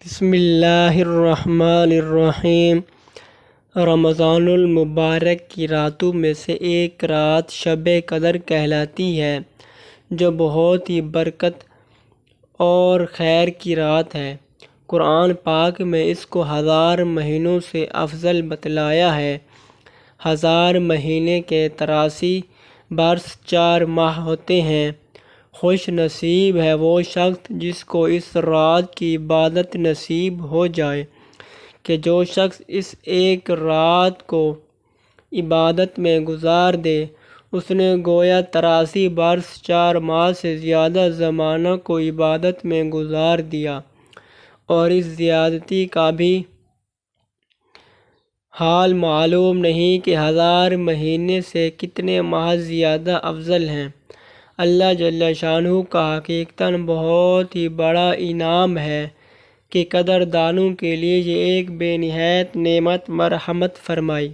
بسم اللہ الرحمن الرحیم۔ رمضان المبارک کی راتوں میں سے ایک رات شب قدر کہلاتی ہے، جو بہت ہی برکت اور خیر کی رات ہے۔ قرآن پاک میں اس کو 1000 مہینوں سے افضل بتلایا ہے۔ 1000 مہینے کے 83 برس 4 ماہ ہوتے ہیں۔ خوش نصیب ہے وہ شخص جس کو اس رات کی عبادت نصیب ہو جائے، کہ جو شخص اس ایک رات کو عبادت میں گزار دے، اس نے گویا 83 برس 4 ماہ سے زیادہ زمانہ کو عبادت میں گزار دیا، اور اس زیادتی کا بھی حال معلوم نہیں کہ 1000 مہینے سے کتنے ماہ زیادہ افضل ہیں۔ اللہ جل شانہ کا حقیقتاً بہت ہی بڑا انعام ہے کہ قدر دانوں کے لیے یہ ایک بے نہایت نعمت مرحمت فرمائی۔